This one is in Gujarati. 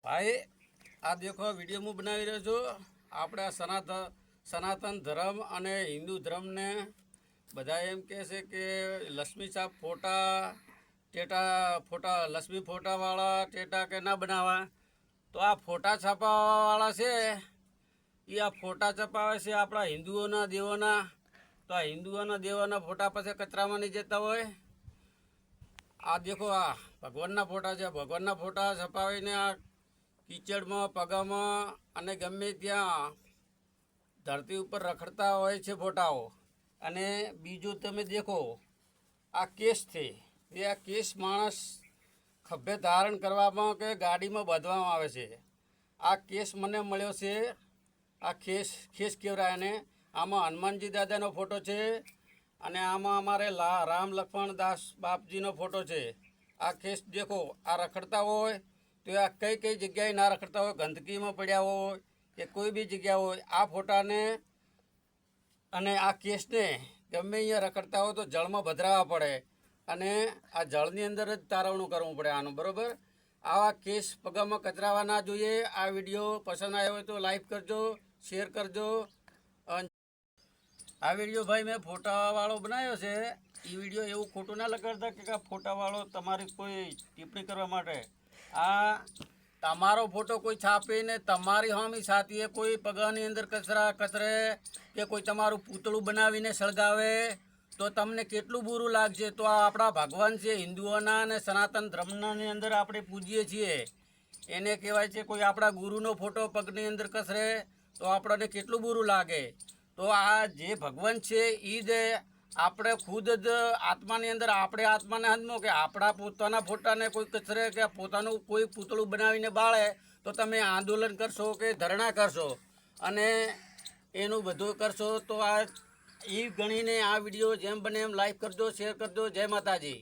भाई आ देखो वीडियो में बनावी रह्यो छो આપણે સનાતન ધર્મ અને હિન્દુ ધર્મને બધા એમ કહે છે કે લક્ષ્મી છાપ ફોટા ટેટા ફોટા લક્ષ્મી ફોટાવાળા ટેટા કે ના બનાવવા તો આ ફોટા છાપાવાળા છે એ આ ફોટા છપાવે છે આપણા હિન્દુઓના દેવોના તો આ હિન્દુઓના દેવોના ફોટા પછી કચરામાં નહીં જતા હોય આ દેખો આ ભગવાનના ફોટા છે ભગવાનના ફોટા છપાવીને આ કીચડમાં પગામાં અને ગમે ત્યાં ધરતી ઉપર રખડતા હોય છે ફોટાઓ અને બીજું તમે દેખો આ કેસ છે એ આ કેસ માણસ ખભે ધારણ કરવામાં કે ગાડીમાં બાંધવામાં આવે છે આ કેસ મને મળ્યો છે આ ખેસ કહેવાય અને આમાં હનુમાનજી દાદાનો ફોટો છે અને આમાં અમારે રામ લક્ષ્મણ દાસ બાપજીનો ફોટો છે આ કેસ દેખો આ રખડતા હોય તો આ કઈ કઈ જગ્યાએ ના રખડતા હોય ગંદકીમાં પડ્યા હોય કે કોઈ બી જગ્યા હોય આ ફોટાને અને આ કેસને ગમે અહીંયા રખડતા હોય તો જળમાં ભદ્રાવવા પડે અને આ જળની અંદર જ તારવણું કરવું પડે આનું બરાબર આવા કેસ પગામાં કચરાવા ના જોઈએ આ વિડીયો પસંદ આવ્યો હોય તો લાઈક કરજો શેર કરજો આ વિડીયો ભાઈ મેં ફોટાવાળો બનાવ્યો છે એ વિડીયો એવું ખોટું ના લગાડતા કે ફોટાવાળો તમારી કોઈ ટિપ્પણી કરવા માટે આ તમારો ફોટો કોઈ છાપીને તમારી હોમી સાથીએ કોઈ પગાની અંદર કચરે કે કોઈ તમારું પૂતળું બનાવીને સળગાવે તો તમને કેટલું બુરું લાગશે તો આ આપણા ભગવાન છે હિન્દુઓના અને સનાતન ધર્મની અંદર આપણે પૂજીએ છીએ એને કહેવાય છે કોઈ આપણા ગુરુનો ફોટો પગની અંદર કચરે તો આપણને કેટલું બુરું લાગે તો આ જે ભગવાન છે એ જ આપણે ખુદ જ આત્માની અંદર આપણે આત્માને હદમો કે આપણા પોતાના ફોટાને કોઈ કચરે કે પોતાનું કોઈ પૂતળું બનાવીને બાળે તો તમે આંદોલન કરશો કે ધરણા કરશો અને એનું બધું કરશો તો આ એ ગણીને આ વિડીયો જેમ બને એમ લાઈક કરજો શેર કરજો જય માતાજી।